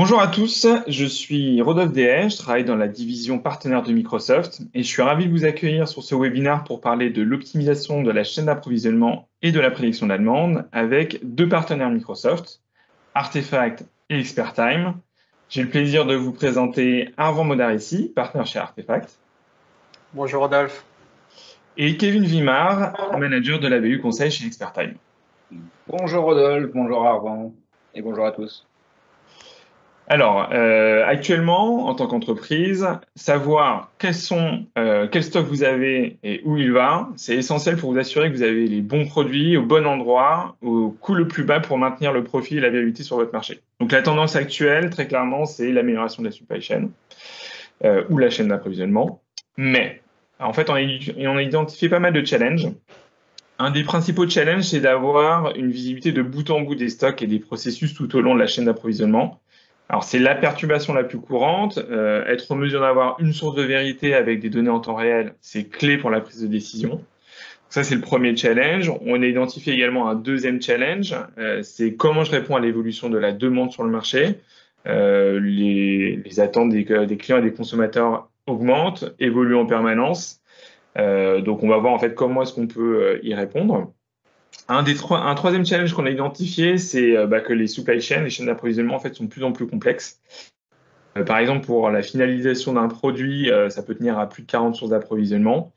Bonjour à tous, je suis Rodolphe Dehaye, je travaille dans la division partenaire de Microsoft et je suis ravi de vous accueillir sur ce webinaire pour parler de l'optimisation de la chaîne d'approvisionnement et de la prédiction de la demande avec deux partenaires Microsoft, Artefact et Expertime. J'ai le plaisir de vous présenter Arvan Modaresi, partenaire chez Artefact. Bonjour Rodolphe. Et Kevin Vimard, manager de la BU Conseil chez Expertime. Bonjour Rodolphe, bonjour Arvan et bonjour à tous. Alors, actuellement, en tant qu'entreprise, savoir quel stock vous avez et où il va, c'est essentiel pour vous assurer que vous avez les bons produits au bon endroit, au coût le plus bas pour maintenir le profit et la viabilité sur votre marché. Donc, la tendance actuelle, très clairement, c'est l'amélioration de la supply chain ou la chaîne d'approvisionnement. Mais, en fait, on a identifié pas mal de challenges. Un des principaux challenges, c'est d'avoir une visibilité de bout en bout des stocks et des processus tout au long de la chaîne d'approvisionnement. Alors, c'est la perturbation la plus courante. Être en mesure d'avoir une source de vérité avec des données en temps réel, c'est clé pour la prise de décision. Ça, c'est le premier challenge. On a identifié également un deuxième challenge. C'est comment je réponds à l'évolution de la demande sur le marché. Les attentes des clients et des consommateurs augmentent, évoluent en permanence. Donc, on va voir en fait comment est-ce qu'on peut y répondre. Un troisième challenge qu'on a identifié, c'est que les supply chains, les chaînes d'approvisionnement, en fait, sont de plus en plus complexes. Par exemple, pour la finalisation d'un produit, ça peut tenir à plus de 40 sources d'approvisionnement.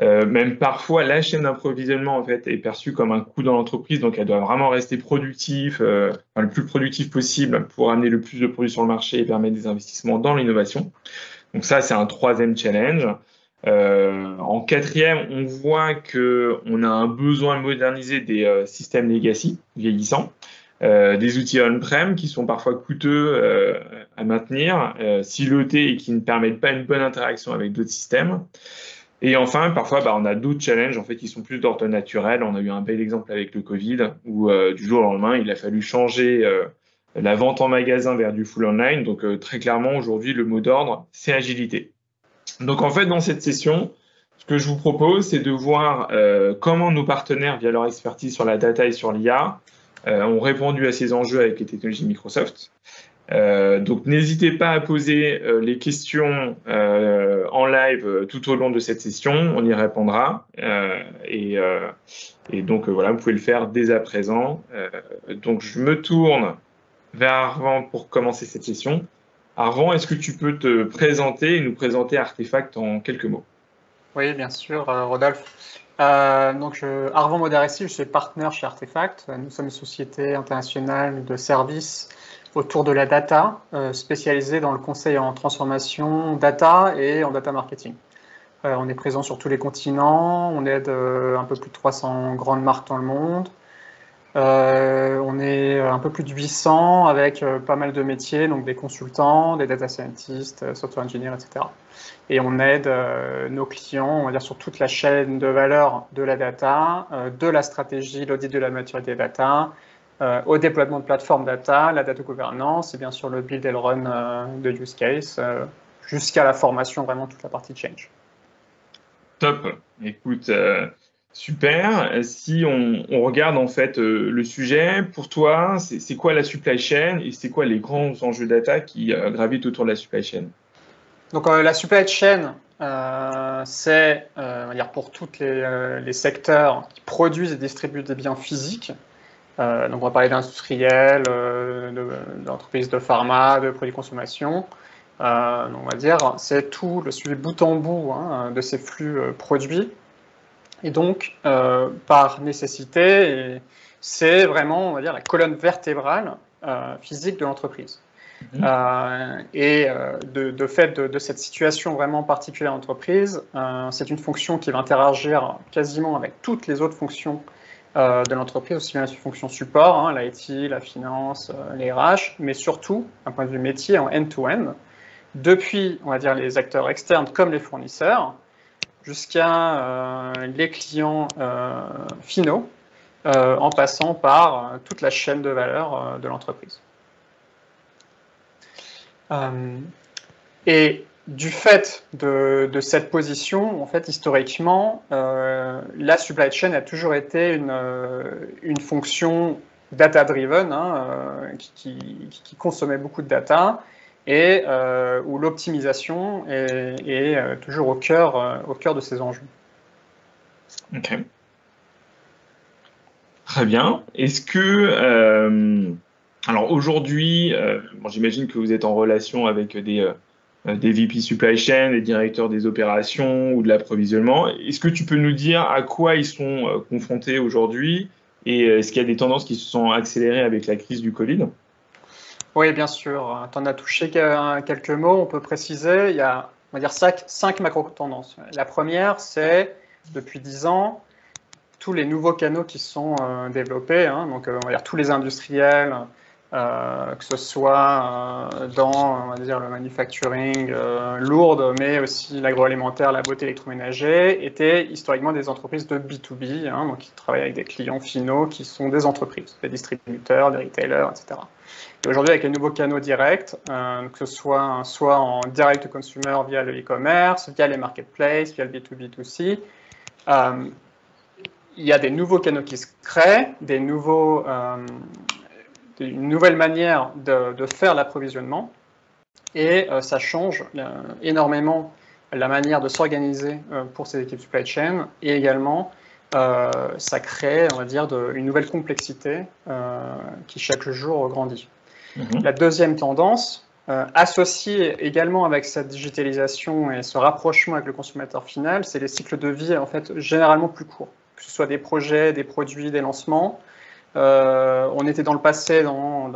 Même parfois, la chaîne d'approvisionnement, en fait, est perçue comme un coût dans l'entreprise, donc elle doit vraiment rester productive, le plus productif possible pour amener le plus de produits sur le marché et permettre des investissements dans l'innovation. Donc ça, c'est un troisième challenge. En quatrième, on voit qu'on a un besoin de moderniser des systèmes legacy vieillissants, des outils on-prem qui sont parfois coûteux à maintenir, silotés et qui ne permettent pas une bonne interaction avec d'autres systèmes. Et enfin, parfois, on a d'autres challenges en fait, qui sont plus d'ordre naturel. On a eu un bel exemple avec le Covid où du jour au lendemain, il a fallu changer la vente en magasin vers du full online. Donc très clairement, aujourd'hui, le mot d'ordre, c'est agilité. Donc en fait, dans cette session, ce que je vous propose, c'est de voir comment nos partenaires, via leur expertise sur la data et sur l'IA, ont répondu à ces enjeux avec les technologies Microsoft. Donc n'hésitez pas à poser les questions en live tout au long de cette session, on y répondra. Et donc voilà, vous pouvez le faire dès à présent. Donc je me tourne vers Arvan pour commencer cette session. Arvan, est-ce que tu peux te présenter et nous présenter Artefact en quelques mots? Oui, bien sûr, Rodolphe. Arvan Modaresi, je suis partenaire chez Artefact. Nous sommes une société internationale de services autour de la data, spécialisée dans le conseil en transformation data et en data marketing. On est présent sur tous les continents, on aide un peu plus de 300 grandes marques dans le monde. On est un peu plus de 800 avec pas mal de métiers, donc des consultants, des data scientists, software engineers, etc. Et on aide nos clients, on va dire, sur toute la chaîne de valeur de la data, de la stratégie, l'audit de la maturité data, au déploiement de plateformes data, la data gouvernance et bien sûr le build et le run de use case, jusqu'à la formation, vraiment toute la partie change. Top. Écoute, super. Si on regarde en fait le sujet, pour toi, c'est quoi la supply chain et c'est quoi les grands enjeux data qui gravitent autour de la supply chain? Donc la supply chain, c'est on va dire pour tous les secteurs qui produisent et distribuent des biens physiques. Donc on va parler d'industriels, d'entreprises de pharma, de produits de consommation. Donc on va dire c'est tout le suivi bout en bout de ces flux produits. Et donc par nécessité, c'est vraiment, on va dire, la colonne vertébrale physique de l'entreprise. De fait de cette situation vraiment particulière d'entreprise, c'est une fonction qui va interagir quasiment avec toutes les autres fonctions de l'entreprise, aussi bien la fonction support, l'IT, la finance, les RH, mais surtout, d'un point de vue métier, en end-to-end, depuis, on va dire, les acteurs externes comme les fournisseurs, jusqu'à les clients finaux, en passant par toute la chaîne de valeur de l'entreprise. Et du fait de cette position, en fait, historiquement, la supply chain a toujours été une fonction data-driven, qui consommait beaucoup de data, et où l'optimisation est toujours au cœur de ces enjeux. Ok. Très bien. Est-ce que, alors aujourd'hui, j'imagine que vous êtes en relation avec des VP supply chain, des directeurs des opérations ou de l'approvisionnement. Est-ce que tu peux nous dire à quoi ils sont confrontés aujourd'hui et est-ce qu'il y a des tendances qui se sont accélérées avec la crise du Covid? Oui, bien sûr. Tu en as touché quelques mots. On peut préciser, il y a, on va dire, cinq macro-tendances. La première, c'est, depuis 10 ans, tous les nouveaux canaux qui sont développés, donc on va dire tous les industriels, que ce soit dans, on va dire, le manufacturing lourd, mais aussi l'agroalimentaire, la beauté, l'électroménager, étaient historiquement des entreprises de B2B, donc qui travaillent avec des clients finaux qui sont des entreprises, des distributeurs, des retailers, etc. Et aujourd'hui, avec les nouveaux canaux directs, que ce soit en direct to consumer via le e-commerce, via les marketplaces, via le B2B2C, il y a des nouveaux canaux qui se créent, une nouvelle manière de faire l'approvisionnement, et ça change énormément la manière de s'organiser pour ces équipes supply chain, et également ça crée, on va dire, une nouvelle complexité qui chaque jour grandit. La deuxième tendance, associée également avec cette digitalisation et ce rapprochement avec le consommateur final, c'est les cycles de vie en fait généralement plus courts, que ce soit des projets, des produits, des lancements. On était dans le passé on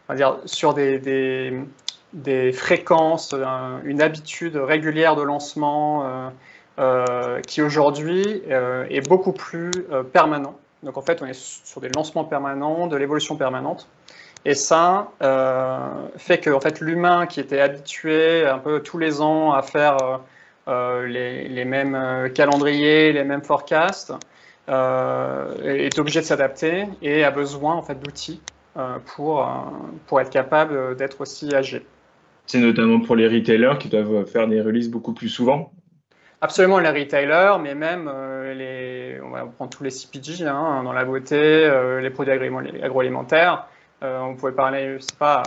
va dire, sur des fréquences, une habitude régulière de lancement qui aujourd'hui est beaucoup plus permanent. Donc en fait, on est sur des lancements permanents, de l'évolution permanente. Et ça fait que en fait, l'humain qui était habitué un peu tous les ans à faire les mêmes calendriers, les mêmes forecasts, est obligé de s'adapter et a besoin en fait, d'outils pour être capable d'être aussi agile. C'est notamment pour les retailers qui doivent faire des releases beaucoup plus souvent. Absolument, les retailers, mais même on va prendre tous les CPG dans la beauté, les produits agroalimentaires. On pouvait parler, je sais pas,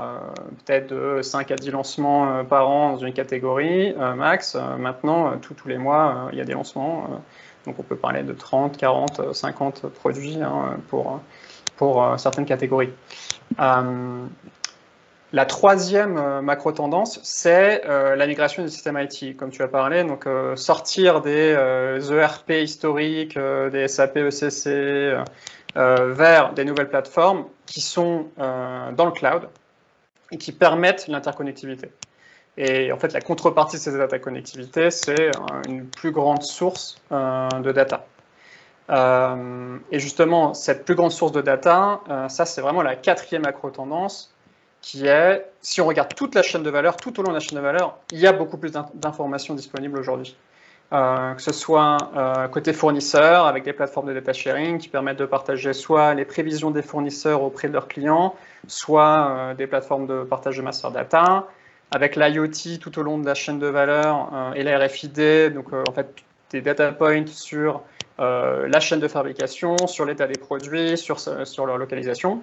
peut-être de 5 à 10 lancements par an dans une catégorie, max. Maintenant, tous les mois, il y a des lancements. Donc on peut parler de 30, 40, 50 produits pour certaines catégories. La troisième macro-tendance, c'est la migration du système IT, comme tu as parlé. Donc, sortir des ERP historiques, des SAP ECC, vers des nouvelles plateformes qui sont dans le cloud et qui permettent l'interconnectivité. Et en fait, la contrepartie de cette interconnectivité, c'est une plus grande source de data. Et justement, cette plus grande source de data, ça, c'est vraiment la quatrième macro-tendance, qui est, si on regarde toute la chaîne de valeur, tout au long de la chaîne de valeur, il y a beaucoup plus d'informations disponibles aujourd'hui. Que ce soit côté fournisseur, avec des plateformes de data sharing qui permettent de partager soit les prévisions des fournisseurs auprès de leurs clients, soit des plateformes de partage de master data, avec l'IoT tout au long de la chaîne de valeur et la RFID, donc en fait des data points sur la chaîne de fabrication, sur l'état des produits, sur leur localisation.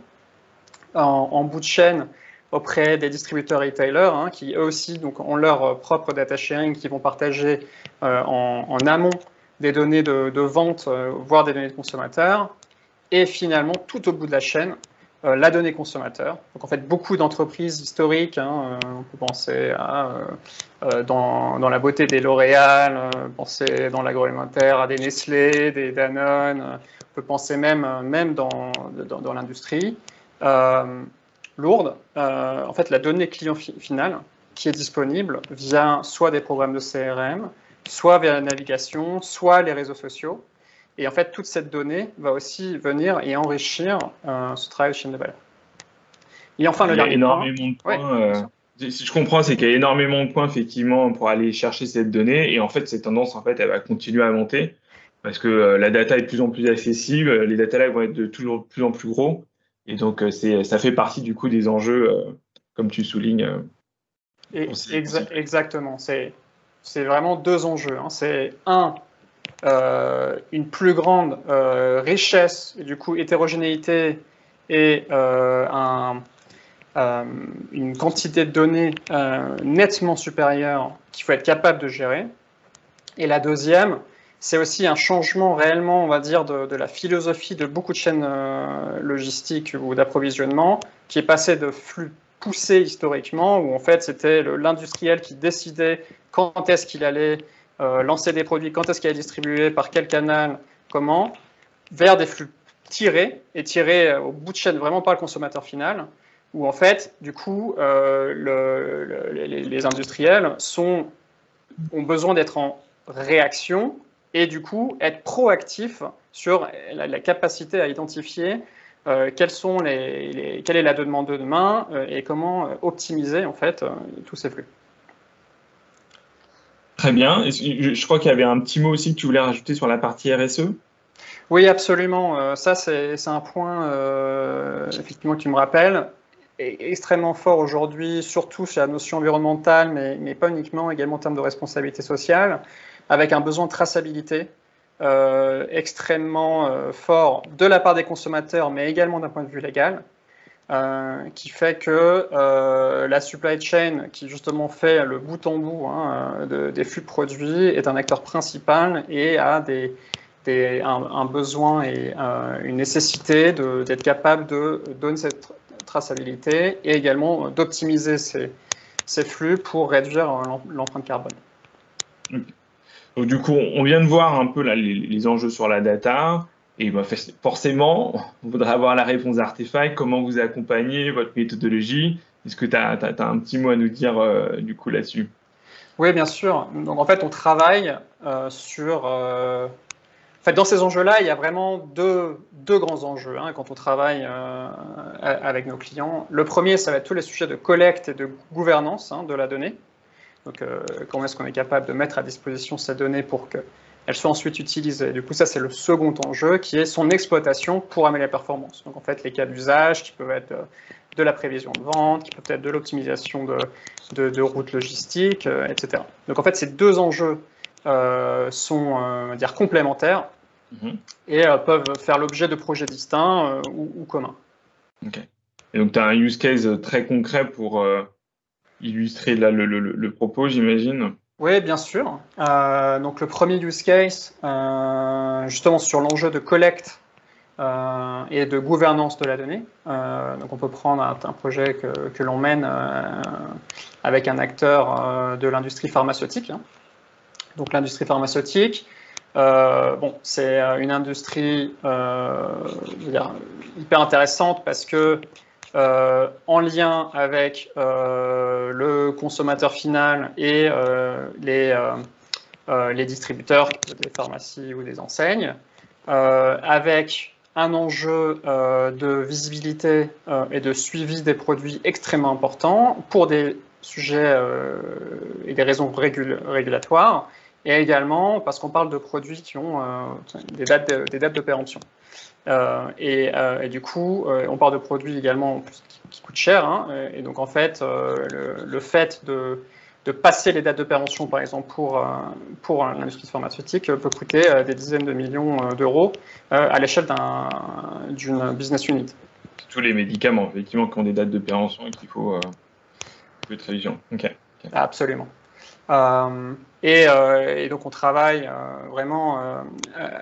En bout de chaîne, auprès des distributeurs retailers qui eux aussi donc, ont leur propre data sharing qui vont partager en amont des données de vente, voire des données de consommateurs. Et finalement, tout au bout de la chaîne, la donnée consommateur. Donc en fait, beaucoup d'entreprises historiques, on peut penser à, dans la beauté des L'Oréal, penser dans l'agroalimentaire à des Nestlé, des Danone, on peut penser même dans l'industrie. Lourde, en fait, la donnée client finale qui est disponible via soit des programmes de CRM, soit via la navigation, soit les réseaux sociaux. Et en fait, toute cette donnée va aussi venir et enrichir ce travail de chaîne de valeur. Et enfin, le dernier point. De points. Si je comprends, c'est qu'il y a énormément de points effectivement pour aller chercher cette donnée. Et en fait, cette tendance, en fait, elle va continuer à monter parce que la data est de plus en plus accessible. Les data lakes vont être de plus en plus gros. Et donc, ça fait partie du coup des enjeux, comme tu soulignes. Exactement. C'est vraiment deux enjeux. C'est une plus grande richesse et du coup hétérogénéité et une quantité de données nettement supérieure qu'il faut être capable de gérer. Et la deuxième, c'est aussi un changement réellement, on va dire, de la philosophie de beaucoup de chaînes logistiques ou d'approvisionnement, qui est passé de flux poussés historiquement, où en fait c'était l'industriel qui décidait quand est-ce qu'il allait lancer des produits, quand est-ce qu'il allait distribuer, par quel canal, comment, vers des flux tirés, et tirés au bout de chaîne, vraiment par le consommateur final, où en fait, du coup, les industriels ont besoin d'être en réaction et du coup être proactifs sur la capacité à identifier quelle est la demande de demain et comment optimiser en fait tous ces flux. Très bien. Je crois qu'il y avait un petit mot aussi que tu voulais rajouter sur la partie RSE. Oui, absolument. Ça, c'est un point effectivement que tu me rappelles, extrêmement fort aujourd'hui, surtout sur la notion environnementale, mais pas uniquement, également en termes de responsabilité sociale, avec un besoin de traçabilité extrêmement fort de la part des consommateurs, mais également d'un point de vue légal, qui fait que la supply chain, qui justement fait le bout en bout des flux de produits, est un acteur principal et a un besoin et une nécessité d'être capable de donner cette traçabilité et également d'optimiser ces flux pour réduire l'empreinte carbone. Donc, du coup, on vient de voir un peu là, les enjeux sur la data. Et ben, forcément, on voudrait avoir la réponse d'Artefact, comment vous accompagnez, votre méthodologie. Est-ce que tu as un petit mot à nous dire du coup là-dessus? Oui, bien sûr. Donc en fait, on travaille sur... En fait, dans ces enjeux-là, il y a vraiment deux grands enjeux quand on travaille avec nos clients. Le premier, ça va être tous les sujets de collecte et de gouvernance de la donnée. Donc, comment est-ce qu'on est capable de mettre à disposition ces données pour qu'elles soient ensuite utilisées. Du coup, ça, c'est le second enjeu qui est son exploitation pour améliorer la performance. Donc, en fait, les cas d'usage qui peuvent être de la prévision de vente, qui peuvent être de l'optimisation de routes logistiques, etc. Donc, en fait, ces deux enjeux sont dire complémentaires et peuvent faire l'objet de projets distincts ou communs. Ok. Et donc, tu as un use case très concret pour illustrer là, le propos, j'imagine. Oui, bien sûr. Donc, le premier use case, justement sur l'enjeu de collecte et de gouvernance de la donnée. Donc, on peut prendre un projet que l'on mène avec un acteur de l'industrie pharmaceutique. Donc, l'industrie pharmaceutique, c'est une industrie hyper intéressante parce que en lien avec le consommateur final et les distributeurs, des pharmacies ou des enseignes, avec un enjeu de visibilité et de suivi des produits extrêmement important pour des sujets et des raisons régulatoires, et également parce qu'on parle de produits qui ont des dates de péremption. Et du coup, on parle de produits également qui coûtent cher. Et donc, en fait, le fait de passer les dates de péremption, par exemple, pour l'industrie pharmaceutique, peut coûter des dizaines de millions d'euros à l'échelle d'une business unit. Tous les médicaments, effectivement, qui ont des dates de péremption et qu'il faut être très vigilant. Okay. Absolument. Et donc, on travaille vraiment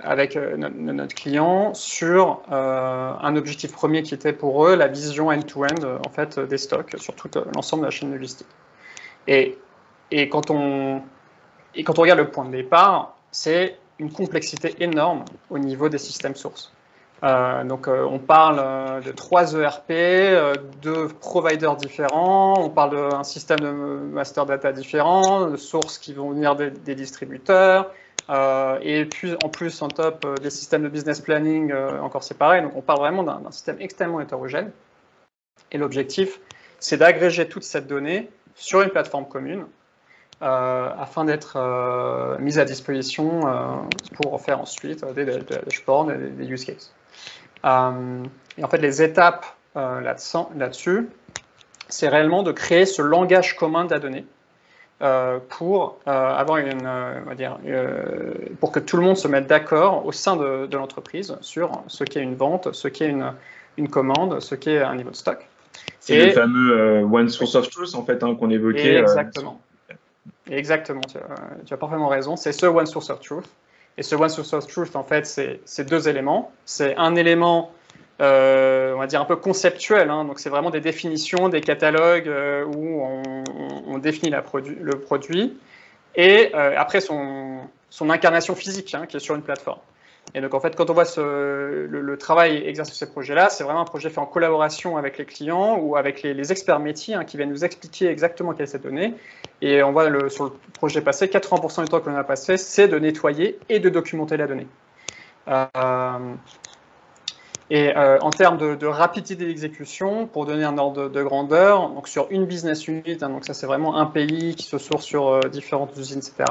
avec notre client sur un objectif premier qui était pour eux la vision end-to-end en fait, des stocks sur tout l'ensemble de la chaîne logistique. Et quand on regarde le point de départ, c'est une complexité énorme au niveau des systèmes sources. Donc, on parle de 3 ERP, de providers différents, on parle d'un système de master data différent, de sources qui vont venir des distributeurs, et puis en plus, en top, des systèmes de business planning encore séparés. Donc, on parle vraiment d'un système extrêmement hétérogène. Et l'objectif, c'est d'agréger toute cette donnée sur une plateforme commune afin d'être mise à disposition pour faire ensuite des dashboards, des use cases. Et en fait, les étapes là-dessus, c'est réellement de créer ce langage commun de la donnée pour avoir pour que tout le monde se mette d'accord au sein de l'entreprise sur ce qu'est une vente, ce qu'est une commande, ce qu'est un niveau de stock. C'est le fameux One Source of Truth, en fait, hein, qu'on évoquait. Exactement. Exactement, tu as parfaitement raison. C'est ce One Source of Truth. Et ce One Source of Truth, en fait, c'est deux éléments. C'est un élément, on va dire, un peu conceptuel. Hein. Donc, c'est vraiment des définitions, des catalogues où on définit le produit. Et après, son incarnation physique, hein, qui est sur une plateforme. Et donc, en fait, quand on voit le travail exercé sur ces projets-là, c'est vraiment un projet fait en collaboration avec les clients ou avec les experts métiers qui viennent nous expliquer exactement quelle est cette donnée. Et on voit sur le projet passé, 80% du temps que l'on a passé, c'est de nettoyer et de documenter la donnée. En termes de rapidité d'exécution, pour donner un ordre de grandeur, donc sur une business unit, hein, donc ça c'est vraiment un pays qui se source sur différentes usines, etc.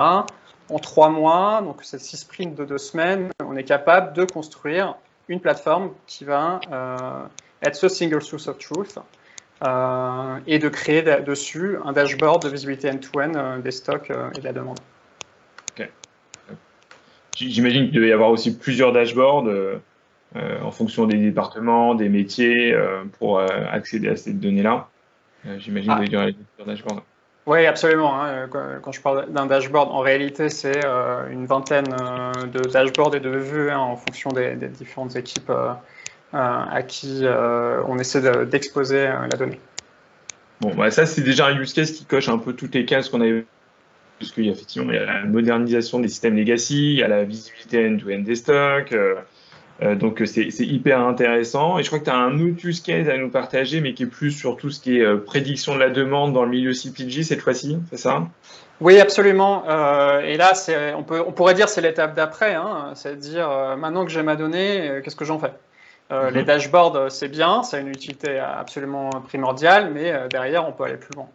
En 3 mois, donc c'est 6 sprints de 2 semaines, on est capable de construire une plateforme qui va être ce single source of truth et de créer dessus un dashboard de visibilité end-to-end des stocks et de la demande. Okay. J'imagine qu'il devait y avoir aussi plusieurs dashboards en fonction des départements, des métiers, pour accéder à ces données-là. J'imagine qu'il devait y avoir plusieurs dashboards. Oui, absolument. Hein. Quand je parle d'un dashboard, en réalité, c'est une vingtaine de dashboards et de vues en fonction des différentes équipes à qui on essaie d'exposer la donnée. Bon, bah ça, c'est déjà un use case qui coche un peu toutes les cases qu'on avait, puisqu'il y a effectivement la modernisation des systèmes legacy, il y a la visibilité end-to-end des stocks, donc c'est hyper intéressant. Et je crois que tu as un autre use case à nous partager, mais qui est plus sur tout ce qui est prédiction de la demande dans le milieu CPG cette fois-ci, c'est ça? Oui, absolument. Et là, on pourrait dire c'est l'étape d'après, hein, c'est-à-dire maintenant que j'ai ma donnée, qu'est-ce que j'en fais? Les dashboards, c'est bien, c'est une utilité absolument primordiale, mais derrière, on peut aller plus loin.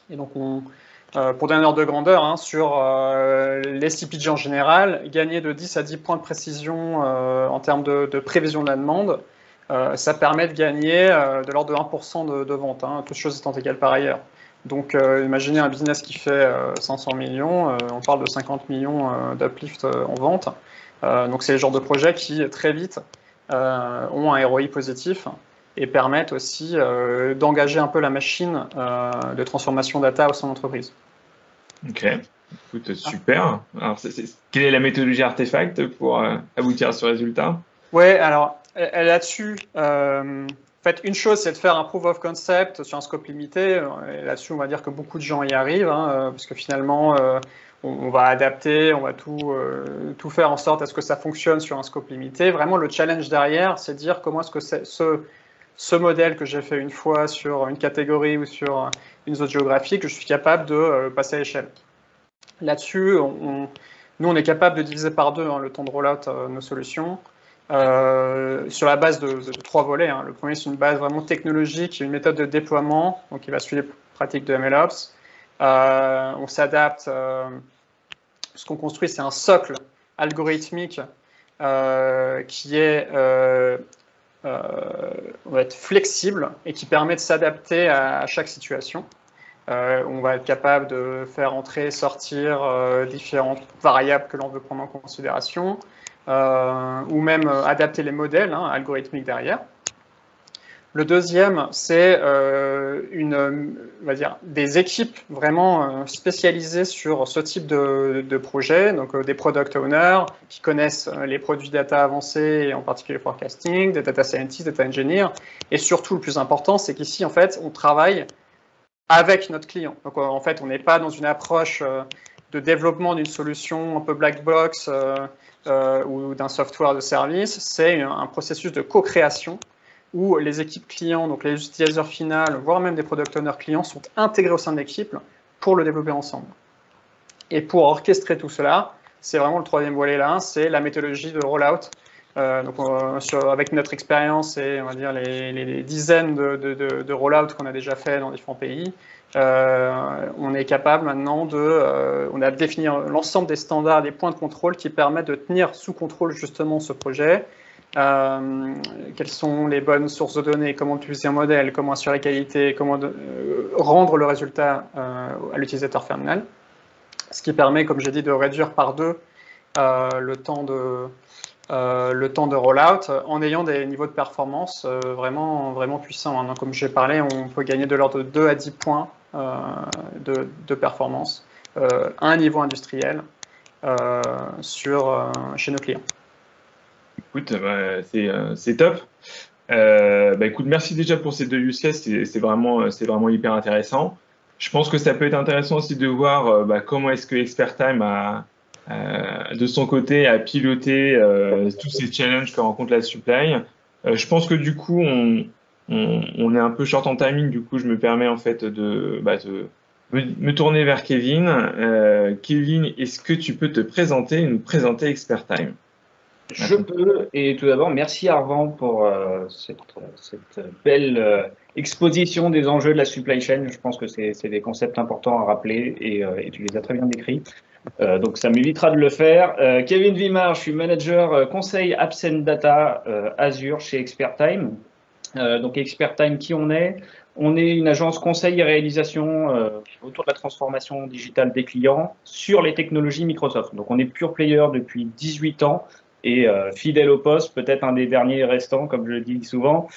Et donc, pour donner un ordre de grandeur, hein, sur les CPG en général, gagner de 10 à 10 points de précision en termes de prévision de la demande, ça permet de gagner de l'ordre de 1% de vente, hein, toutes choses étant égales par ailleurs. Donc, imaginez un business qui fait 500 millions, on parle de 50 millions d'uplift en vente. Donc, c'est le genre de projet qui, très vite, ont un ROI positif et permettent aussi d'engager un peu la machine de transformation data au sein de l'entreprise. Ok, écoute, super. Alors, quelle est la méthodologie Artefact pour aboutir à ce résultat? Oui, alors là-dessus, en fait, une chose, c'est de faire un proof of concept sur un scope limité. Et là-dessus, on va dire que beaucoup de gens y arrivent, hein, parce que finalement, on va adapter, on va tout faire en sorte à ce que ça fonctionne sur un scope limité. Vraiment, le challenge derrière, c'est de dire comment est-ce que ce modèle que j'ai fait une fois sur une catégorie ou sur une zone géographique, je suis capable de passer à l'échelle. Là-dessus, nous, on est capable de diviser par 2 le temps de rollout nos solutions. Sur la base de 3 volets. Hein. Le premier, c'est une base vraiment technologique, une méthode de déploiement, donc qui va suivre les pratiques de MLOps. On s'adapte. Ce qu'on construit, c'est un socle algorithmique qui est on va être flexible et qui permet de s'adapter à chaque situation. On va être capable de faire entrer, sortir différentes variables que l'on veut prendre en considération. Ou même adapter les modèles algorithmiques derrière. Le deuxième, c'est on va dire, des équipes vraiment spécialisées sur ce type de projet, donc des product owners qui connaissent les produits data avancés, et en particulier le forecasting, des data scientists, data engineers, et surtout le plus important, c'est qu'ici, en fait, on travaille avec notre client. Donc, en fait, on n'est pas dans une approche de développement d'une solution un peu black box ou d'un software de service, c'est un processus de co-création où les équipes clients, donc les utilisateurs finaux, voire même des product owners clients, sont intégrés au sein de l'équipe pour le développer ensemble. Et pour orchestrer tout cela, c'est vraiment le troisième volet là, c'est la méthodologie de rollout. Donc avec notre expérience et on va dire les dizaines de rollouts qu'on a déjà fait dans différents pays, on est capable maintenant on a défini l'ensemble des standards, des points de contrôle qui permettent de tenir sous contrôle justement ce projet. Quelles sont les bonnes sources de données, comment utiliser un modèle, comment assurer la qualité, comment rendre le résultat à l'utilisateur final. Ce qui permet, comme j'ai dit, de réduire par 2 le temps le temps de rollout en ayant des niveaux de performance vraiment, vraiment puissants. Hein. Donc, comme j'ai parlé, on peut gagner de l'ordre de 2 à 10 points de performance à un niveau industriel chez nos clients. Écoute, c'est top. Écoute, merci déjà pour ces deux use cases, c'est vraiment hyper intéressant. Je pense que ça peut être intéressant aussi de voir comment est-ce que Expertime de son côté a piloté tous ces challenges que rencontre la supply. Je pense que du coup on est un peu short en timing, du coup je me permets en fait de me tourner vers Kevin. Kevin, est-ce que tu peux te présenter et nous présenter Expertime? Je peux, et tout d'abord, merci Arvan pour cette belle exposition des enjeux de la supply chain. Je pense que c'est des concepts importants à rappeler et tu les as très bien décrits. Donc ça m'évitera de le faire. Kevin Vimard, je suis manager conseil Apps and Data Azure chez Expertime. Donc Expertime, qui on est? On est une agence conseil et réalisation autour de la transformation digitale des clients sur les technologies Microsoft. Donc on est pure player depuis 18 ans et fidèle au poste, peut-être un des derniers restants, comme je le dis souvent.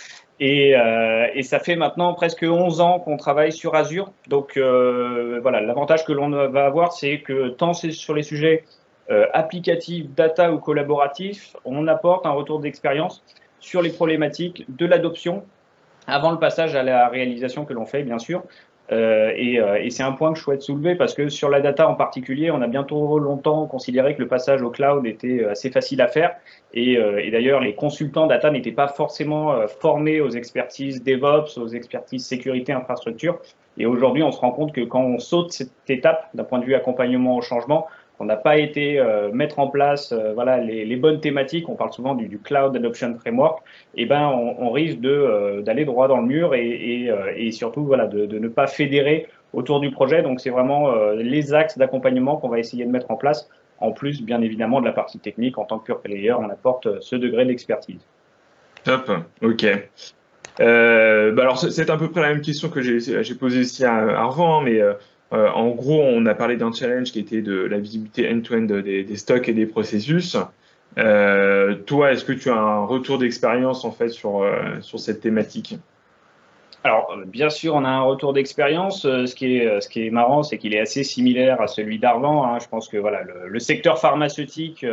Et ça fait maintenant presque 11 ans qu'on travaille sur Azure. Donc voilà, l'avantage que l'on va avoir, c'est que tant c'est sur les sujets applicatifs, data ou collaboratifs, on apporte un retour d'expérience sur les problématiques de l'adoption avant le passage à la réalisation que l'on fait, bien sûr. Et c'est un point que je souhaite soulever parce que sur la data en particulier, on a bientôt longtemps considéré que le passage au cloud était assez facile à faire. Et d'ailleurs, les consultants data n'étaient pas forcément formés aux expertises DevOps, aux expertises sécurité infrastructure. Et aujourd'hui, on se rend compte que quand on saute cette étape d'un point de vue accompagnement au changement, on n'a pas été mettre en place voilà, les bonnes thématiques. On parle souvent du Cloud Adoption Framework. Et ben, on risque d'aller droit dans le mur et surtout voilà, de ne pas fédérer autour du projet. Donc, c'est vraiment les axes d'accompagnement qu'on va essayer de mettre en place. En plus, bien évidemment, de la partie technique, en tant que pure player, on apporte ce degré d'expertise. Top, ok. Alors, c'est à peu près la même question que j'ai posée aussi à Arvan, mais en gros, on a parlé d'un challenge qui était de la visibilité end-to-end des stocks et des processus. Toi, est-ce que tu as un retour d'expérience en fait sur cette thématique? Alors, bien sûr, on a un retour d'expérience. Ce qui est marrant, c'est qu'il est assez similaire à celui d'Arvan. Hein. Je pense que voilà, le secteur pharmaceutique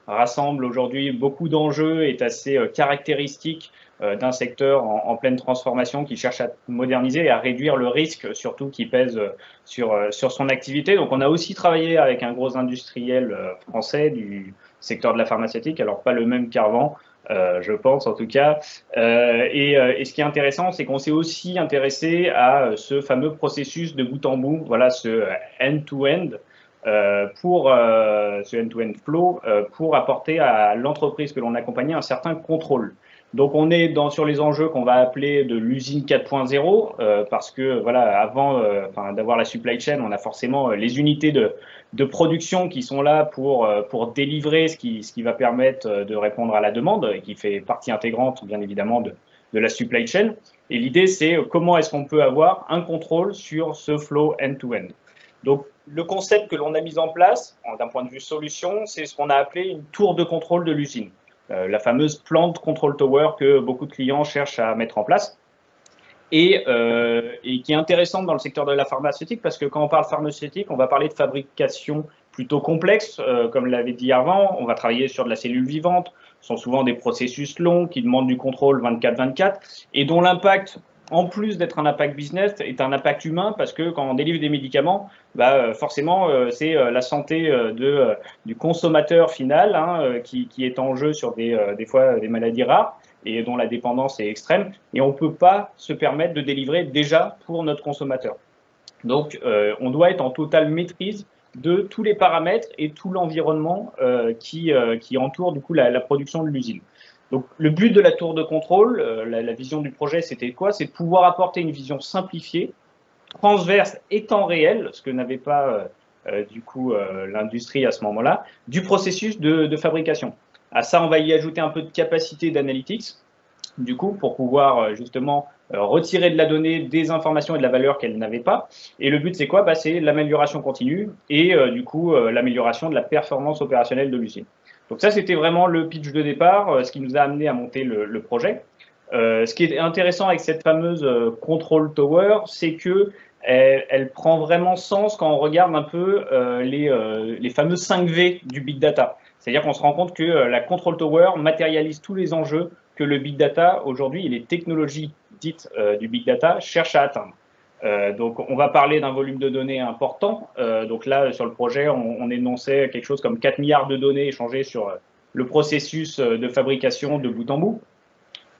rassemble aujourd'hui beaucoup d'enjeux, est assez caractéristique d'un secteur en pleine transformation qui cherche à moderniser et à réduire le risque, surtout qui pèse sur son activité. Donc, on a aussi travaillé avec un gros industriel français du secteur de la pharmaceutique, alors pas le même qu'Arvan. Je pense en tout cas. Et ce qui est intéressant, c'est qu'on s'est aussi intéressé à ce fameux processus de bout en bout, voilà, ce end-to-end, ce end-to-end flow, pour apporter à l'entreprise que l'on accompagnait un certain contrôle. Donc on est sur les enjeux qu'on va appeler de l'usine 4.0 parce que voilà, avant d'avoir la supply chain, on a forcément les unités de production qui sont là pour délivrer ce qui va permettre de répondre à la demande et qui fait partie intégrante bien évidemment de la supply chain. Et l'idée, c'est comment est-ce qu'on peut avoir un contrôle sur ce flow end-to-end. Donc le concept que l'on a mis en place d'un point de vue solution, c'est ce qu'on a appelé une tour de contrôle de l'usine. La fameuse plant control tower que beaucoup de clients cherchent à mettre en place et qui est intéressante dans le secteur de la pharmaceutique parce que quand on parle pharmaceutique, on va parler de fabrication plutôt complexe, comme l'avait dit avant. On va travailler sur de la cellule vivante. Ce sont souvent des processus longs qui demandent du contrôle 24/24 et dont l'impact, en plus d'être un impact business, est un impact humain parce que quand on délivre des médicaments, forcément, c'est la santé du consommateur final qui est en jeu sur des fois des maladies rares et dont la dépendance est extrême. Et on ne peut pas se permettre de délivrer déjà pour notre consommateur. Donc, on doit être en totale maîtrise de tous les paramètres et tout l'environnement qui entoure du coup la production de l'usine. Donc, le but de la tour de contrôle, la vision du projet, c'était quoi? C'est de pouvoir apporter une vision simplifiée, transverse et temps réel, ce que n'avait pas l'industrie à ce moment-là, du processus de fabrication. À ça, on va y ajouter un peu de capacité d'analytics, du coup, pour pouvoir justement retirer de la donnée des informations et de la valeur qu'elle n'avait pas. Et le but, c'est quoi? C'est l'amélioration continue et l'amélioration de la performance opérationnelle de l'usine. Donc ça, c'était vraiment le pitch de départ, ce qui nous a amené à monter le projet. Ce qui est intéressant avec cette fameuse Control Tower, c'est que elle prend vraiment sens quand on regarde un peu les fameux 5 V du Big Data. C'est-à-dire qu'on se rend compte que la Control Tower matérialise tous les enjeux que le Big Data, aujourd'hui, et les technologies dites du Big Data cherchent à atteindre. Donc, on va parler d'un volume de données important. Donc là, sur le projet, on énonçait quelque chose comme 4 milliards de données échangées sur le processus de fabrication de bout en bout.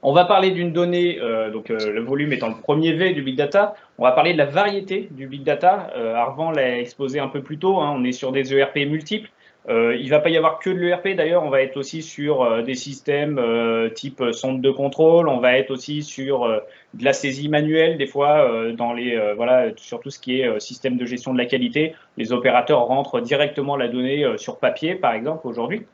On va parler d'une donnée, le volume étant le premier V du Big Data. On va parler de la variété du Big Data. Arvan l'a exposé un peu plus tôt, hein, on est sur des ERP multiples. Il ne va pas y avoir que de l'ERP d'ailleurs, on va être aussi sur des systèmes type sonde de contrôle, on va être aussi sur de la saisie manuelle, des fois sur tout ce qui est système de gestion de la qualité. Les opérateurs rentrent directement la donnée sur papier, par exemple, aujourd'hui.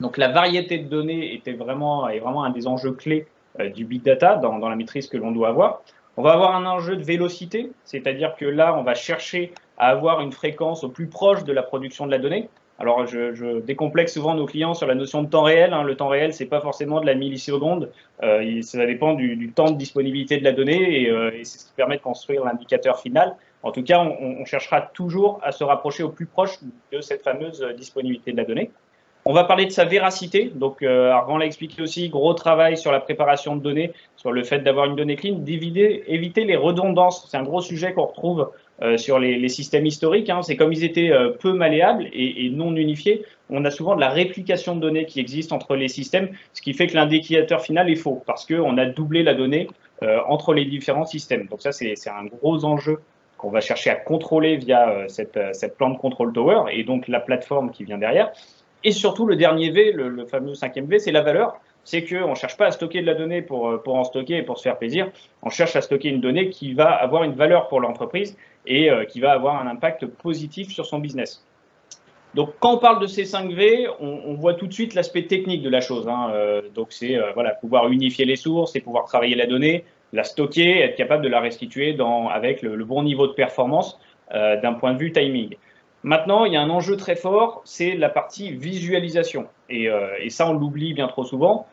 Donc la variété de données est vraiment un des enjeux clés du Big Data dans la maîtrise que l'on doit avoir. On va avoir un enjeu de vélocité, c'est-à-dire que là, on va chercher à avoir une fréquence au plus proche de la production de la donnée. Alors, je décomplexe souvent nos clients sur la notion de temps réel. Hein. Le temps réel, c'est pas forcément de la milliseconde. Ça dépend du temps de disponibilité de la donnée et c'est ce qui permet de construire l'indicateur final. En tout cas, on cherchera toujours à se rapprocher au plus proche de cette fameuse disponibilité de la donnée. On va parler de sa véracité. Donc, Arvan l'a expliqué aussi, gros travail sur la préparation de données, sur le fait d'avoir une donnée clean, éviter les redondances. C'est un gros sujet qu'on retrouve sur les systèmes historiques. Hein. C'est comme ils étaient peu malléables et non unifiés. On a souvent de la réplication de données qui existe entre les systèmes, ce qui fait que l'indicateur final est faux parce qu'on a doublé la donnée entre les différents systèmes. Donc ça, c'est un gros enjeu qu'on va chercher à contrôler via cette plante control tower et donc la plateforme qui vient derrière. Et surtout, le dernier V, le fameux 5e V, c'est la valeur. C'est qu'on ne cherche pas à stocker de la donnée pour en stocker et pour se faire plaisir. On cherche à stocker une donnée qui va avoir une valeur pour l'entreprise et qui va avoir un impact positif sur son business. Donc, quand on parle de ces 5 V, on voit tout de suite l'aspect technique de la chose. Hein. Donc, c'est pouvoir unifier les sources et pouvoir travailler la donnée, la stocker, être capable de la restituer avec le bon niveau de performance d'un point de vue timing. Maintenant, il y a un enjeu très fort, c'est la partie visualisation. Et ça, on l'oublie bien trop souvent.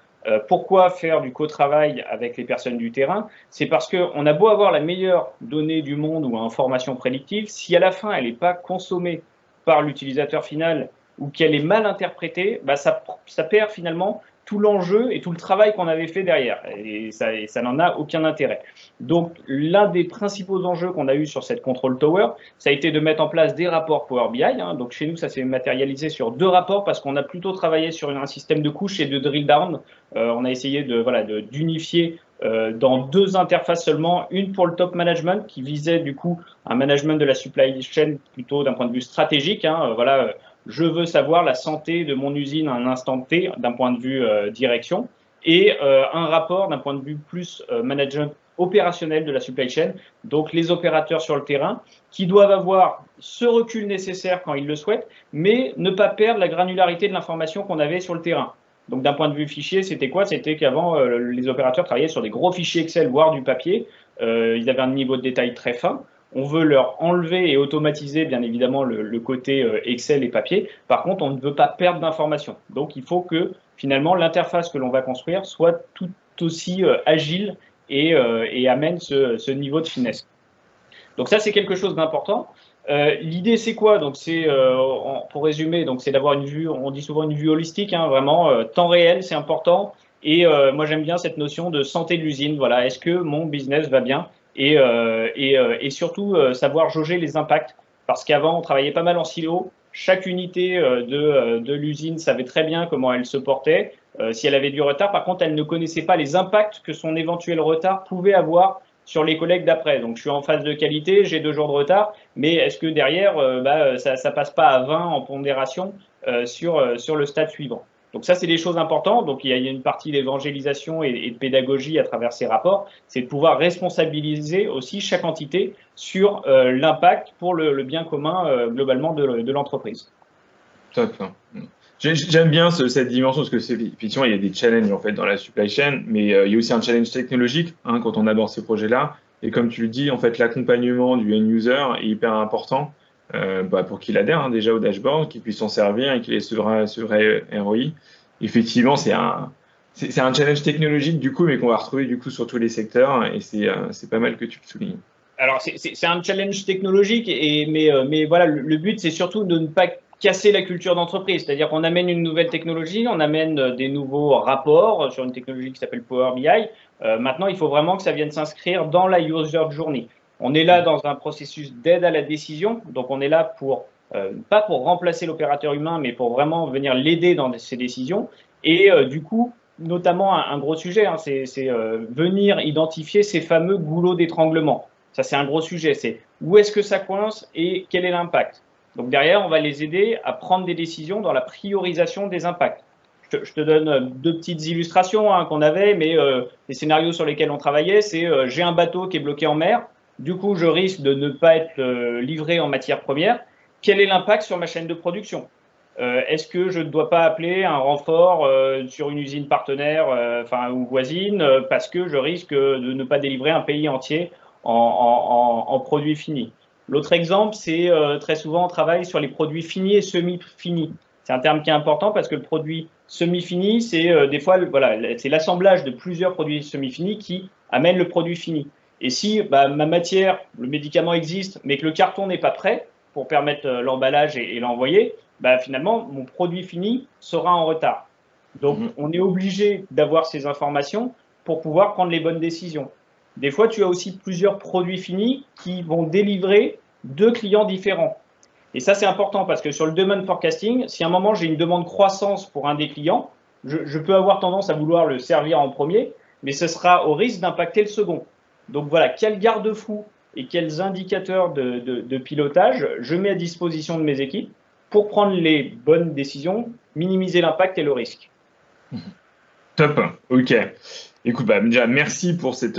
Pourquoi faire du co-travail avec les personnes du terrain? C'est parce qu'on a beau avoir la meilleure donnée du monde ou information prédictive, si à la fin, elle n'est pas consommée par l'utilisateur final ou qu'elle est mal interprétée, ça perd finalement tout l'enjeu et tout le travail qu'on avait fait derrière. Et ça n'en a aucun intérêt. Donc, l'un des principaux enjeux qu'on a eu sur cette Control Tower, ça a été de mettre en place des rapports Power BI. Hein. Donc, chez nous, ça s'est matérialisé sur 2 rapports parce qu'on a plutôt travaillé sur un système de couches et de drill down. On a essayé d'unifier dans 2 interfaces seulement, une pour le top management qui visait du coup un management de la supply chain plutôt d'un point de vue stratégique. Hein. Je veux savoir la santé de mon usine à un instant T d'un point de vue direction et un rapport d'un point de vue plus management opérationnel de la supply chain, donc les opérateurs sur le terrain qui doivent avoir ce recul nécessaire quand ils le souhaitent, mais ne pas perdre la granularité de l'information qu'on avait sur le terrain. Donc d'un point de vue fichier, c'était quoi? C'était qu'avant, les opérateurs travaillaient sur des gros fichiers Excel, voire du papier. Ils avaient un niveau de détail très fin. On veut leur enlever et automatiser, bien évidemment, le côté Excel et papier. Par contre, on ne veut pas perdre d'informations. Donc, il faut que, finalement, l'interface que l'on va construire soit tout aussi agile et amène ce niveau de finesse. Donc, ça, c'est quelque chose d'important. L'idée, c'est quoi? Donc, pour résumer, donc c'est d'avoir une vue, on dit souvent une vue holistique, hein, vraiment, temps réel, c'est important. Et moi, j'aime bien cette notion de santé de l'usine. Voilà, est-ce que mon business va bien? Et surtout savoir jauger les impacts parce qu'avant on travaillait pas mal en silo, chaque unité de l'usine savait très bien comment elle se portait, si elle avait du retard. Par contre, elle ne connaissait pas les impacts que son éventuel retard pouvait avoir sur les collègues d'après. Donc je suis en phase de qualité, j'ai 2 jours de retard, mais est-ce que derrière ça passe pas à 20 en pondération sur le stade suivant? Donc ça, c'est des choses importantes. Donc il y a une partie d'évangélisation et de pédagogie à travers ces rapports. C'est de pouvoir responsabiliser aussi chaque entité sur l'impact pour le bien commun globalement de l'entreprise. Top. J'aime bien cette dimension parce que effectivement, il y a des challenges en fait dans la supply chain, mais il y a aussi un challenge technologique quand on aborde ces projets-là. Et comme tu le dis, en fait, l'accompagnement du end user est hyper important. pour qu'il adhère déjà au dashboard, qu'il puisse s'en servir et qu'il ait ce vrai ROI. Effectivement, c'est un challenge technologique du coup, mais qu'on va retrouver du coup sur tous les secteurs, et c'est pas mal que tu le soulignes. Alors, c'est un challenge technologique, mais voilà, le but, c'est surtout de ne pas casser la culture d'entreprise. C'est-à-dire qu'on amène une nouvelle technologie, on amène des nouveaux rapports sur une technologie qui s'appelle Power BI. Maintenant, il faut vraiment que ça vienne s'inscrire dans la user journey. On est là dans un processus d'aide à la décision, donc on est là pour pas pour remplacer l'opérateur humain, mais pour vraiment venir l'aider dans ses décisions. Et du coup, notamment un gros sujet, hein, c'est venir identifier ces fameux goulots d'étranglement. Ça, c'est un gros sujet. C'est où est-ce que ça coince et quel est l'impact. Donc derrière, on va les aider à prendre des décisions dans la priorisation des impacts. Je te donne deux petites illustrations qu'on avait, mais les scénarios sur lesquels on travaillait, c'est j'ai un bateau qui est bloqué en mer. Du coup, je risque de ne pas être livré en matière première. Quel est l'impact sur ma chaîne de production? Est-ce que je ne dois pas appeler un renfort sur une usine partenaire ou voisine parce que je risque de ne pas délivrer un pays entier en produits finis? L'autre exemple, c'est très souvent on travaille sur les produits finis et semi-finis. C'est un terme qui est important parce que le produit semi-fini, c'est des fois voilà, c'est l'assemblage de plusieurs produits semi-finis qui amène le produit fini. Et si ma matière, le médicament existe, mais que le carton n'est pas prêt pour permettre l'emballage et l'envoyer, finalement, mon produit fini sera en retard. Donc, on est obligé d'avoir ces informations pour pouvoir prendre les bonnes décisions. Des fois, tu as aussi plusieurs produits finis qui vont délivrer deux clients différents. Et ça, c'est important parce que sur le demand forecasting, si à un moment j'ai une demande croissance pour un des clients, je peux avoir tendance à vouloir le servir en premier, mais ce sera au risque d'impacter le second. Donc voilà, quels garde-fous et quels indicateurs de pilotage je mets à disposition de mes équipes pour prendre les bonnes décisions, minimiser l'impact et le risque. Top, ok. Écoute, déjà, merci pour cette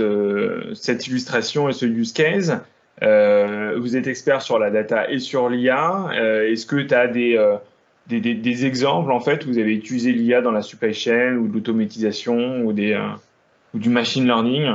illustration et ce use case. Vous êtes expert sur la data et sur l'IA. Est-ce que tu as des exemples, en fait, où vous avez utilisé l'IA dans la supply chain ou de l'automatisation ou du machine learning?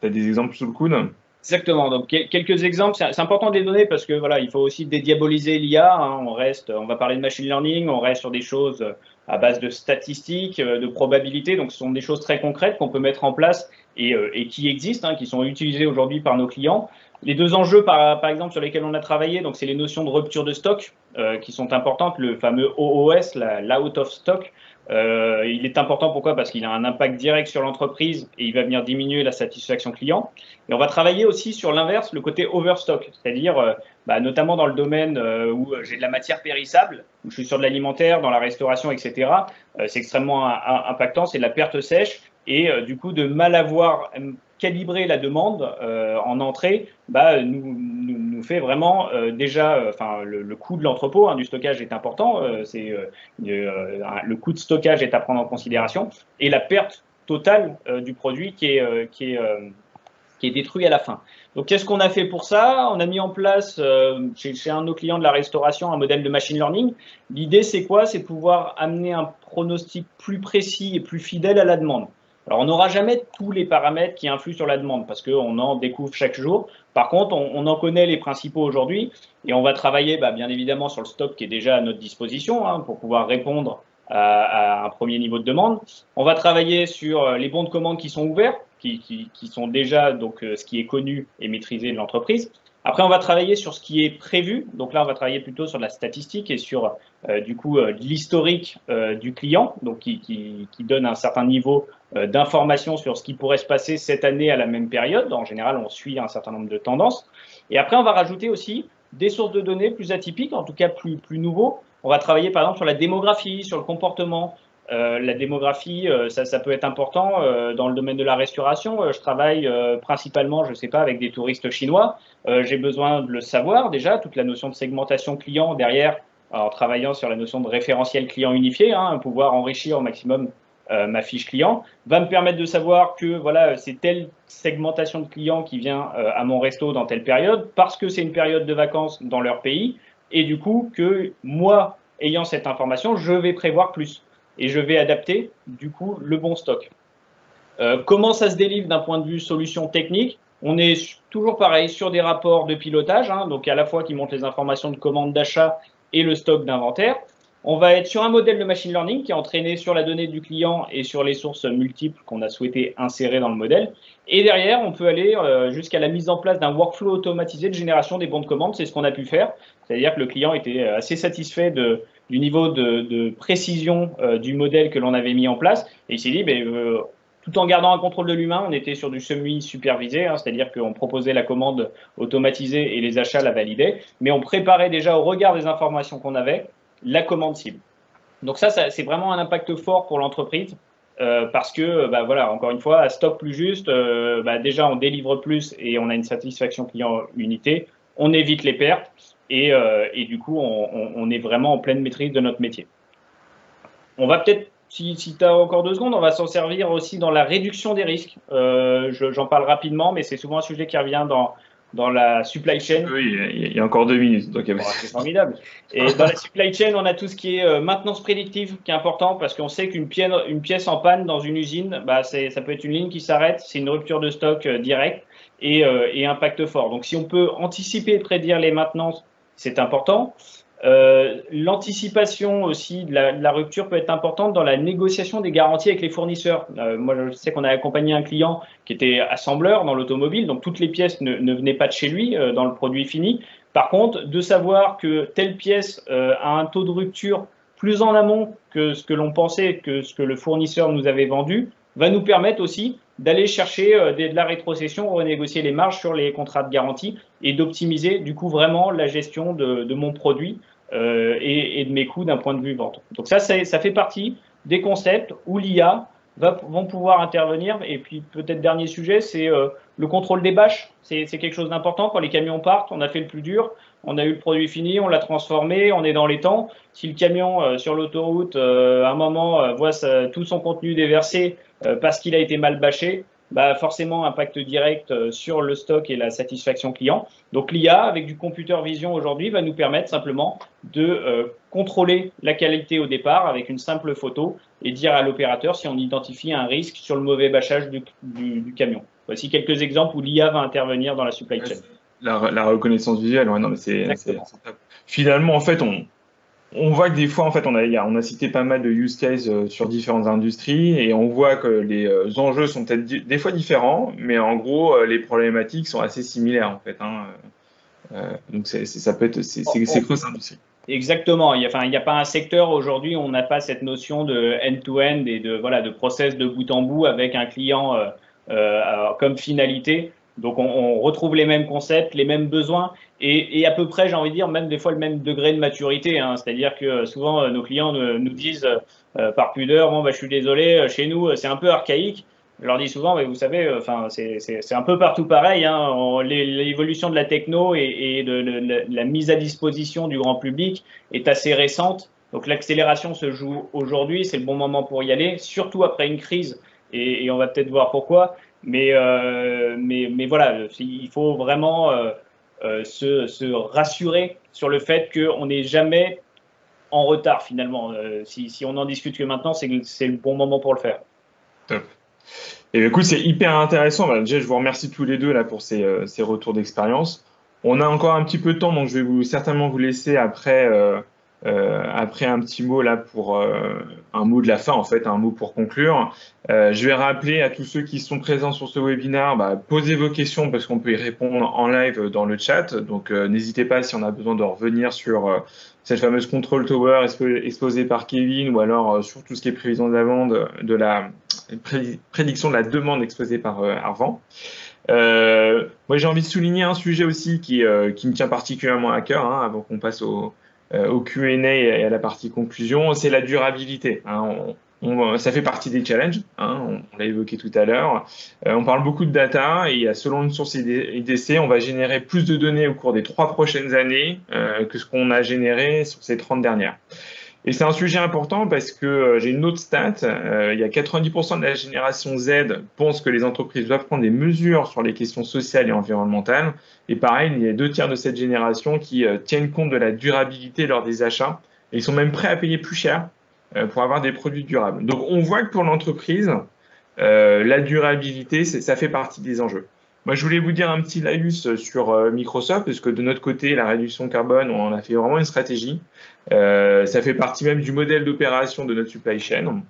Tu as des exemples sous le coude? Exactement. Donc, quelques exemples. C'est important de les donner parce que voilà, il faut aussi dédiaboliser l'IA. On va parler de machine learning, on reste sur des choses à base de statistiques, de probabilités. Donc, ce sont des choses très concrètes qu'on peut mettre en place et qui existent, qui sont utilisées aujourd'hui par nos clients. Les deux enjeux, par exemple, sur lesquels on a travaillé, donc c'est les notions de rupture de stock qui sont importantes. Le fameux OOS, l'out of stock. Il est important, pourquoi? Parce qu'il a un impact direct sur l'entreprise et il va venir diminuer la satisfaction client. Et on va travailler aussi sur l'inverse, le côté overstock, c'est-à-dire notamment dans le domaine où j'ai de la matière périssable, où je suis sur de l'alimentaire, dans la restauration, etc. C'est extrêmement impactant, c'est de la perte sèche et du coup de mal avoir calibrer la demande en entrée nous fait vraiment le coût de l'entrepôt du stockage est important, le coût de stockage est à prendre en considération et la perte totale du produit qui est détruit à la fin. Donc, qu'est-ce qu'on a fait pour ça? On a mis en place chez un de nos clients de la restauration un modèle de machine learning. L'idée, c'est quoi? C'est de pouvoir amener un pronostic plus précis et plus fidèle à la demande. Alors, on n'aura jamais tous les paramètres qui influent sur la demande parce qu'on en découvre chaque jour. Par contre, on en connaît les principaux aujourd'hui et on va travailler bien évidemment sur le stock qui est déjà à notre disposition pour pouvoir répondre à un premier niveau de demande. On va travailler sur les bons de commande qui sont ouverts, qui sont déjà donc ce qui est connu et maîtrisé de l'entreprise. Après, on va travailler sur ce qui est prévu. Donc là, on va travailler plutôt sur la statistique et sur l'historique du client, donc qui donne un certain niveau d'information sur ce qui pourrait se passer cette année à la même période. En général, on suit un certain nombre de tendances. Et après, on va rajouter aussi des sources de données plus atypiques, en tout cas plus nouveaux. On va travailler par exemple sur la démographie, sur le comportement. La démographie, ça peut être important dans le domaine de la restauration. Je travaille principalement, je ne sais pas, avec des touristes chinois. J'ai besoin de le savoir déjà, toute la notion de segmentation client derrière, en travaillant sur la notion de référentiel client unifié, pouvoir enrichir au maximum ma fiche client, va me permettre de savoir que voilà, c'est telle segmentation de clients qui vient à mon resto dans telle période, parce que c'est une période de vacances dans leur pays, et du coup que moi, ayant cette information, je vais prévoir plus. Et je vais adapter, du coup, le bon stock. Comment ça se délivre d'un point de vue solution technique? On est toujours pareil sur des rapports de pilotage, hein, donc à la fois qui montrent les informations de commande d'achat et le stock d'inventaire. On va être sur un modèle de machine learning qui est entraîné sur la donnée du client et sur les sources multiples qu'on a souhaité insérer dans le modèle. Et derrière, on peut aller jusqu'à la mise en place d'un workflow automatisé de génération des bons de commande. C'est ce qu'on a pu faire. C'est-à-dire que le client était assez satisfait du niveau de précision du modèle que l'on avait mis en place. Et il s'est dit, tout en gardant un contrôle de l'humain, on était sur du semi-supervisé, hein, c'est-à-dire qu'on proposait la commande automatisée et les achats la validaient, mais on préparait déjà au regard des informations qu'on avait la commande cible. Donc ça c'est vraiment un impact fort pour l'entreprise parce que, voilà, encore une fois, à stock plus juste, déjà on délivre plus et on a une satisfaction client unité, on évite les pertes et du coup on est vraiment en pleine maîtrise de notre métier. On va peut-être, si tu as encore 2 secondes, on va s'en servir aussi dans la réduction des risques. J'en parle rapidement, mais c'est souvent un sujet qui revient dans la supply chain. Oui, il y a encore 2 minutes. Donc c'est formidable. Et dans la supply chain, on a tout ce qui est maintenance prédictive qui est important parce qu'on sait qu'une pièce en panne dans une usine, ça peut être une ligne qui s'arrête, c'est une rupture de stock directe et impact fort. Donc si on peut anticiper et prédire les maintenances, c'est important. L'anticipation aussi de la rupture peut être importante dans la négociation des garanties avec les fournisseurs. Moi, je sais qu'on a accompagné un client qui était assembleur dans l'automobile, donc toutes les pièces ne venaient pas de chez lui dans le produit fini. Par contre, de savoir que telle pièce a un taux de rupture plus en amont que ce que l'on pensait, que ce que le fournisseur nous avait vendu, va nous permettre aussi d'aller chercher de la rétrocession, renégocier les marges sur les contrats de garantie et d'optimiser du coup vraiment la gestion de mon produit et de mes coûts d'un point de vue vente. Donc ça fait partie des concepts où l'IA vont pouvoir intervenir. Et puis peut-être dernier sujet, c'est le contrôle des bâches. C'est quelque chose d'important. Quand les camions partent, on a fait le plus dur, on a eu le produit fini, on l'a transformé, on est dans les temps. Si le camion sur l'autoroute, à un moment, voit tout son contenu déversé parce qu'il a été mal bâché, forcément impact direct sur le stock et la satisfaction client. Donc l'IA avec du computer vision aujourd'hui va nous permettre simplement de contrôler la qualité au départ avec une simple photo et dire à l'opérateur si on identifie un risque sur le mauvais bâchage du camion. Voici quelques exemples où l'IA va intervenir dans la supply chain. La reconnaissance visuelle, ouais, non, mais c'est finalement en fait on voit que des fois, en fait, on a cité pas mal de use cases sur différentes industries et on voit que les enjeux sont peut-être des fois différents, mais en gros, les problématiques sont assez similaires, en fait. Hein. Donc, ça peut être, c'est cross-industrie. Exactement. Il n'y a pas un secteur aujourd'hui où on n'a pas cette notion de end-to-end et de process de bout en bout avec un client comme finalité. Donc, on retrouve les mêmes concepts, les mêmes besoins et à peu près, j'ai envie de dire, même des fois le même degré de maturité. Hein. C'est-à-dire que souvent, nos clients nous disent par pudeur, je suis désolé, chez nous, c'est un peu archaïque. Je leur dis souvent, mais vous savez, c'est un peu partout pareil. Hein. L'évolution de la techno et de la mise à disposition du grand public est assez récente. Donc, l'accélération se joue aujourd'hui. C'est le bon moment pour y aller, surtout après une crise. Et on va peut-être voir pourquoi. Mais voilà, il faut vraiment se rassurer sur le fait qu'on n'est jamais en retard finalement. Si on en discute que maintenant, c'est le bon moment pour le faire. Top. Et écoute, c'est hyper intéressant. Déjà, je vous remercie tous les deux là pour ces retours d'expérience. On a encore un petit peu de temps, donc je vais certainement vous laisser après un petit mot là pour un mot de la fin, en fait, un mot pour conclure. Je vais rappeler à tous ceux qui sont présents sur ce webinaire, posez vos questions parce qu'on peut y répondre en live dans le chat. Donc, n'hésitez pas si on a besoin de revenir sur cette fameuse control tower exposée par Kevin ou alors sur tout ce qui est prévision de la vente, de la prédiction de la demande exposée par Arvan. Moi, j'ai envie de souligner un sujet aussi qui me tient particulièrement à cœur, hein, avant qu'on passe au Q&A et à la partie conclusion, c'est la durabilité. Hein. Ça fait partie des challenges, hein, on l'a évoqué tout à l'heure. On parle beaucoup de data et selon une source IDC, on va générer plus de données au cours des 3 prochaines années que ce qu'on a généré sur ces 30 dernières. Et c'est un sujet important parce que j'ai une autre stat, il y a 90% de la génération Z pense que les entreprises doivent prendre des mesures sur les questions sociales et environnementales. Et pareil, il y a 2 tiers de cette génération qui tiennent compte de la durabilité lors des achats. Et ils sont même prêts à payer plus cher pour avoir des produits durables. Donc on voit que pour l'entreprise, la durabilité, ça fait partie des enjeux. Moi, je voulais vous dire un petit laïus sur Microsoft, parce que de notre côté, la réduction carbone, on a fait vraiment une stratégie. Ça fait partie même du modèle d'opération de notre supply chain.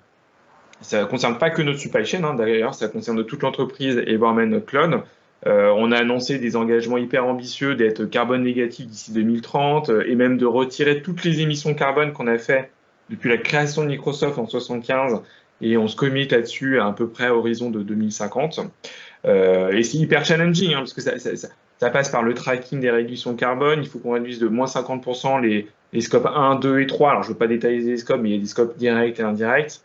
Ça ne concerne pas que notre supply chain, hein, d'ailleurs, ça concerne toute l'entreprise et voire même notre cloud. On a annoncé des engagements hyper ambitieux d'être carbone négatif d'ici 2030 et même de retirer toutes les émissions carbone qu'on a fait depuis la création de Microsoft en 75 et on se commit là-dessus à peu près à horizon de 2050. Et c'est hyper challenging, hein, parce que ça passe par le tracking des réductions carbone. Il faut qu'on réduise de moins 50% les scopes 1, 2 et 3. Alors, je ne veux pas détailler les scopes, mais il y a des scopes directs et indirects.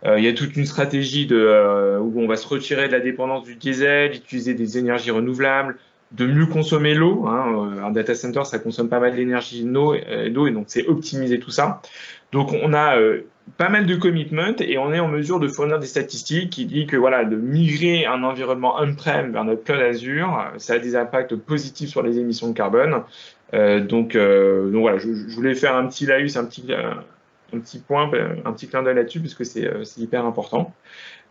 Il y a toute une stratégie où on va se retirer de la dépendance du diesel, utiliser des énergies renouvelables, de mieux consommer l'eau. Hein. Un data center, ça consomme pas mal d'énergie d'eau, et donc c'est optimiser tout ça. Donc, on a pas mal de commitments et on est en mesure de fournir des statistiques qui disent que voilà, de migrer un environnement on-prem vers notre cloud Azure, ça a des impacts positifs sur les émissions de carbone. Donc voilà, je voulais faire un petit laïus, un petit point, un petit clin d'œil là-dessus, parce que c'est hyper important.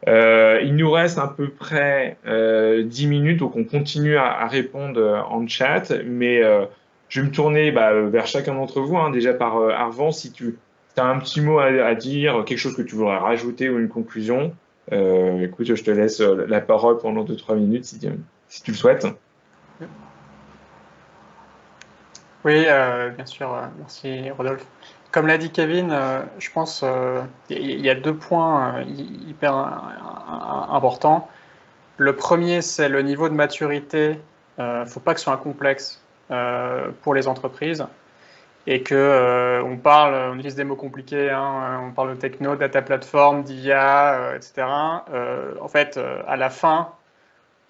Il nous reste à peu près 10 minutes, donc on continue à répondre en chat, mais je vais me tourner vers chacun d'entre vous, hein, déjà par Arvan, si tu as un petit mot à dire, quelque chose que tu voudrais rajouter ou une conclusion. Écoute, je te laisse la parole pendant 2-3 minutes si tu le souhaites. Oui, bien sûr, merci Rodolphe. Comme l'a dit Kevin, je pense il y a 2 points hyper importants. Le premier, c'est le niveau de maturité. Faut pas que ce soit un complexe pour les entreprises et que on utilise des mots compliqués, hein, on parle de techno, data platform, d'IA, etc. En fait, à la fin,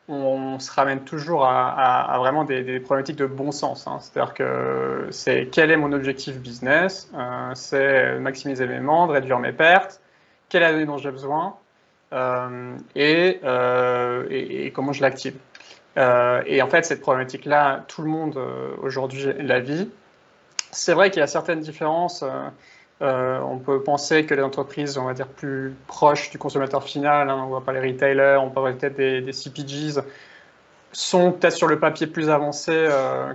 on se ramène toujours à vraiment des problématiques de bon sens. Hein. C'est-à-dire que c'est quel est mon objectif business, c'est maximiser mes ventes, réduire mes pertes, quelle est la donnée dont j'ai besoin et comment je l'active. Et en fait, cette problématique-là, tout le monde aujourd'hui la vit. C'est vrai qu'il y a certaines différences. On peut penser que les entreprises, on va dire, plus proches du consommateur final, hein, on voit pas les retailers, on parle peut-être des CPGs, sont peut-être sur le papier plus avancés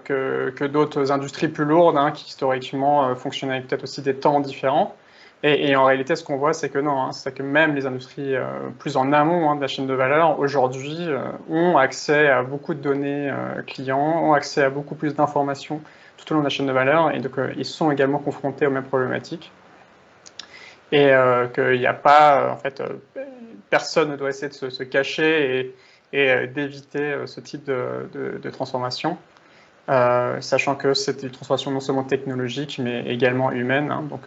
que d'autres industries plus lourdes, hein, qui historiquement fonctionnent avec peut-être aussi des temps différents. Et en réalité, ce qu'on voit, c'est que non, hein, c'est que même les industries plus en amont, hein, de la chaîne de valeur, aujourd'hui, ont accès à beaucoup de données clients, ont accès à beaucoup plus d'informations tout au long de la chaîne de valeur, et donc ils sont également confrontés aux mêmes problématiques. Et qu'il n'y a pas, en fait, personne ne doit essayer de se cacher et d'éviter ce type de transformation, sachant que c'est une transformation non seulement technologique, mais également humaine, hein, donc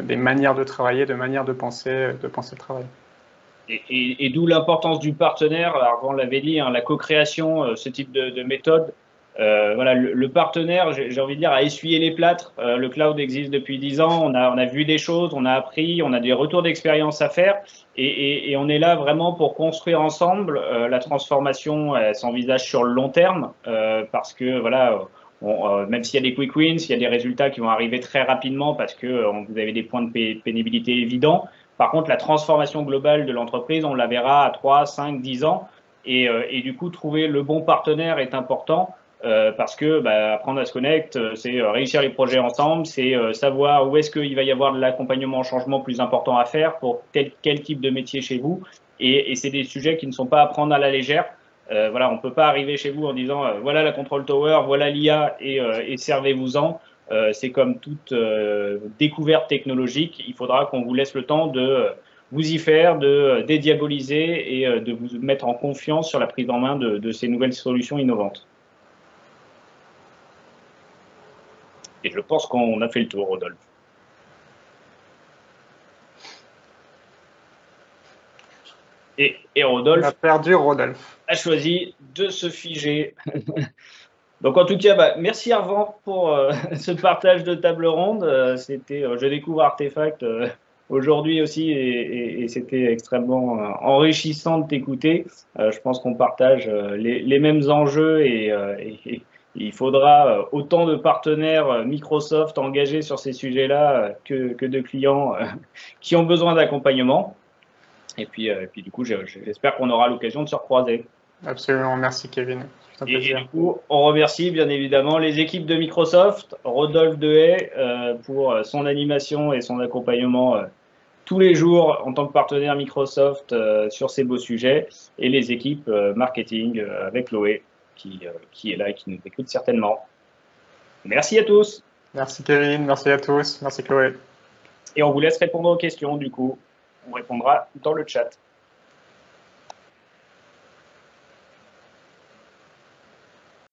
des manières de travailler, de manières de penser le travail. Et d'où l'importance du partenaire. Alors, on l'avait dit, hein, la co-création, ce type de méthode. Voilà, le partenaire, j'ai envie de dire, a essuyé les plâtres. Le cloud existe depuis 10 ans. On a vu des choses, on a appris, on a des retours d'expérience à faire, et on est là vraiment pour construire ensemble. La transformation, elle s'envisage sur le long terme, parce que voilà, même s'il y a des quick wins, il y a des résultats qui vont arriver très rapidement parce que vous avez des points de pénibilité évidents. Par contre, la transformation globale de l'entreprise, on la verra à 3, 5, 10 ans. Et du coup, trouver le bon partenaire est important. Parce que apprendre à se connecter, c'est réussir les projets ensemble, c'est savoir où est-ce qu'il va y avoir de l'accompagnement en changement plus important à faire pour quel type de métier chez vous. Et c'est des sujets qui ne sont pas à prendre à la légère. Voilà, on ne peut pas arriver chez vous en disant voilà la control tower, voilà l'IA et servez-vous-en. C'est comme toute découverte technologique, il faudra qu'on vous laisse le temps de vous y faire, de dédiaboliser et de vous mettre en confiance sur la prise en main de ces nouvelles solutions innovantes. Et je pense qu'on a fait le tour, Rodolphe. Et Rodolphe On a perdu Rodolphe. A choisi de se figer. Donc en tout cas, merci Arvan pour ce partage de table ronde. Je découvre Artefact aujourd'hui aussi et c'était extrêmement enrichissant de t'écouter. Je pense qu'on partage les mêmes enjeux et il faudra autant de partenaires Microsoft engagés sur ces sujets-là que de clients qui ont besoin d'accompagnement. Et puis du coup, j'espère qu'on aura l'occasion de se recroiser. Absolument, merci Kevin. c'est un Et plaisir. du coup, on remercie bien évidemment les équipes de Microsoft, Rodolphe Dehaye pour son animation et son accompagnement tous les jours en tant que partenaire Microsoft sur ces beaux sujets, et les équipes marketing avec Chloé qui est là et qui nous écoute certainement. Merci à tous. Merci Kevin, merci à tous, merci Chloé. Et on vous laisse répondre aux questions du coup. On répondra dans le chat.